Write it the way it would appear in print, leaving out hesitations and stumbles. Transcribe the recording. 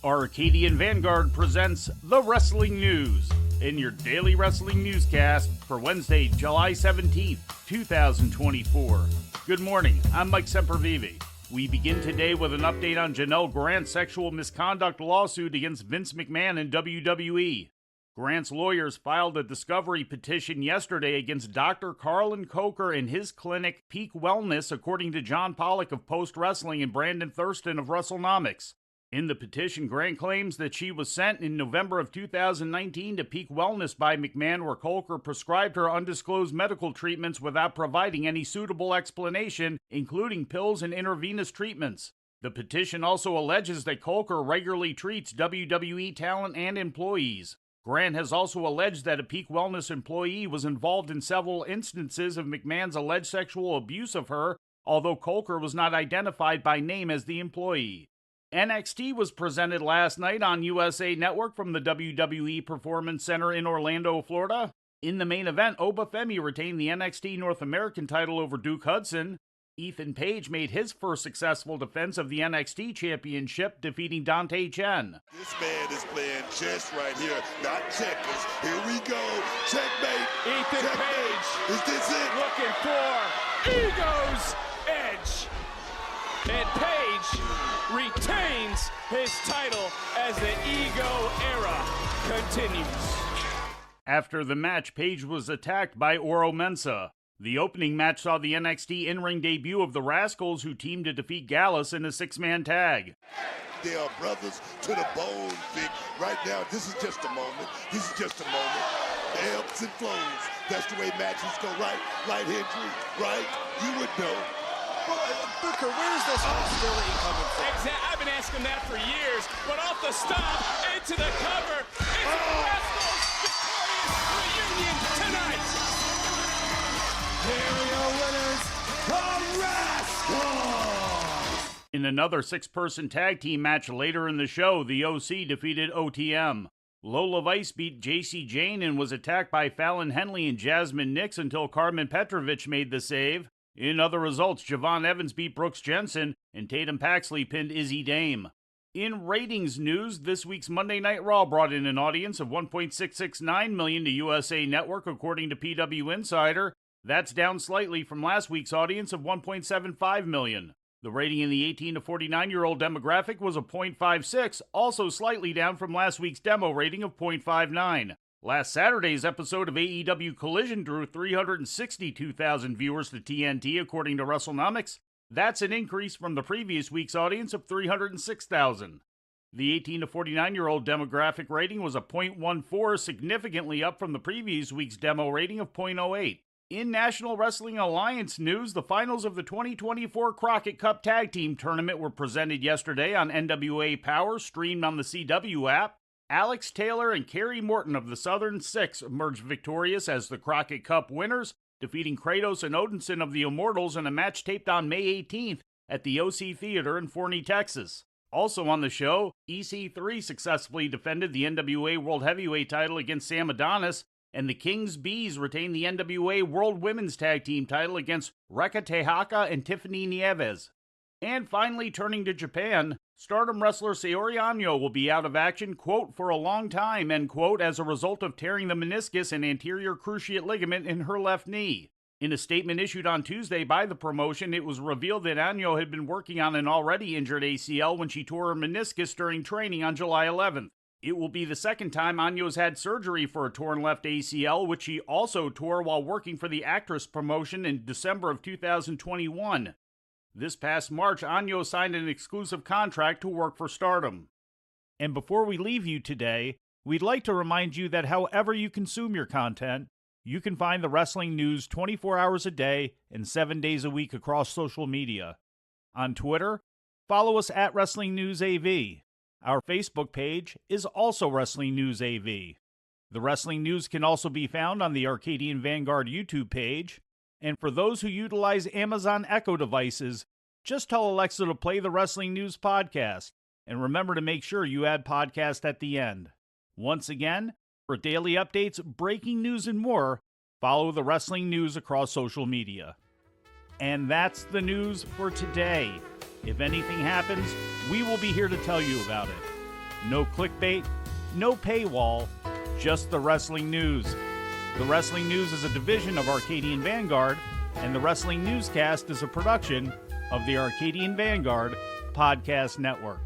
Arcadian Vanguard presents The Wrestling News in your daily wrestling newscast for Wednesday, July 17th, 2024. Good morning, I'm Mike Sempervive. We begin today with an update on Janel Grant's sexual misconduct lawsuit against Vince McMahon and WWE. Grant's lawyers filed a discovery petition yesterday against Dr. Carlin Coker and his clinic Peak Wellness, according to John Pollock of Post Wrestling and Brandon Thurston of WrestleNomics. In the petition, Grant claims that she was sent in November of 2019 to Peak Wellness by McMahon, where Coker prescribed her undisclosed medical treatments without providing any suitable explanation, including pills and intravenous treatments. The petition also alleges that Coker regularly treats WWE talent and employees. Grant has also alleged that a Peak Wellness employee was involved in several instances of McMahon's alleged sexual abuse of her, although Coker was not identified by name as the employee. NXT was presented last night on USA Network from the WWE Performance Center in Orlando, Florida. In the main event, Oba Femi retained the NXT North American title over Duke Hudson. Ethan Page made his first successful defense of the NXT Championship, defeating Dante Chen. This man is playing chess right here, not checkers. Here we go. Checkmate. Ethan Page. Is this it? Looking for Ego's Edge. And Page retains his title as the Ego era continues. After the match, Page was attacked by Oro Mensah. The opening match saw the NXT in-ring debut of the Rascals, who teamed to defeat Gallus in a six-man tag. They are brothers to the bone, Vic. Right now, this is just a moment. This is just a moment. The ebbs and flows. That's the way matches go, right? Right, Hendry? Right? You would know. Booker, where's this hostility coming from? Exactly. I've been asking that for years. But off the stop, into the cover. It's the Rascals victorious reunion tonight. Here are your winners, the Rascals! In another six-person tag team match later in the show, the OC defeated OTM. Lola Vice beat Jayce Jane and was attacked by Fallon Henley and Jasmine Nix until Carmen Petrovich made the save. In other results, Javon Evans beat Brooks Jensen, and Tatum Paxley pinned Izzy Dame. In ratings news, this week's Monday Night Raw brought in an audience of 1.669 million to USA Network, according to PW Insider. That's down slightly from last week's audience of 1.75 million. The rating in the 18 to 49-year-old demographic was a 0.56, also slightly down from last week's demo rating of 0.59. Last Saturday's episode of AEW Collision drew 362,000 viewers to TNT, according to WrestleNomics. That's an increase from the previous week's audience of 306,000. The 18 to 49-year-old demographic rating was a 0.14, significantly up from the previous week's demo rating of 0.08. In National Wrestling Alliance news, the finals of the 2024 Crockett Cup Tag Team Tournament were presented yesterday on NWA Power, streamed on the CW app. Alex Taylor and Kerry Morton of the Southern Six emerged victorious as the Crockett Cup winners, defeating Kratos and Odinson of the Immortals in a match taped on May 18th at the OC Theater in Forney, Texas. Also on the show, EC3 successfully defended the NWA World Heavyweight title against Sam Adonis, and the Kings Bees retained the NWA World Women's Tag Team title against Reka Tehaka and Tiffany Nieves. And finally, turning to Japan, Stardom wrestler Saori Anou will be out of action, quote, for a long time, end quote, as a result of tearing the meniscus and anterior cruciate ligament in her left knee. In a statement issued on Tuesday by the promotion, it was revealed that Anou had been working on an already injured ACL when she tore her meniscus during training on July 11th. It will be the second time Anou's had surgery for a torn left ACL, which she also tore while working for the Actress promotion in December of 2021. This past March, Anou signed an exclusive contract to work for Stardom. And before we leave you today, we'd like to remind you that however you consume your content, you can find the wrestling news 24 hours a day and 7 days a week across social media. On Twitter, follow us at Wrestling News AV. Our Facebook page is also Wrestling News AV. The Wrestling News can also be found on the Arcadian Vanguard YouTube page. And for those who utilize Amazon Echo devices, just tell Alexa to play the Wrestling News podcast. And remember to make sure you add podcast at the end. Once again, for daily updates, breaking news, and more, follow the Wrestling News across social media. And that's the news for today. If anything happens, we will be here to tell you about it. No clickbait, no paywall, just the wrestling news. The Wrestling News is a division of Arcadian Vanguard, and the Wrestling Newscast is a production of the Arcadian Vanguard Podcast Network.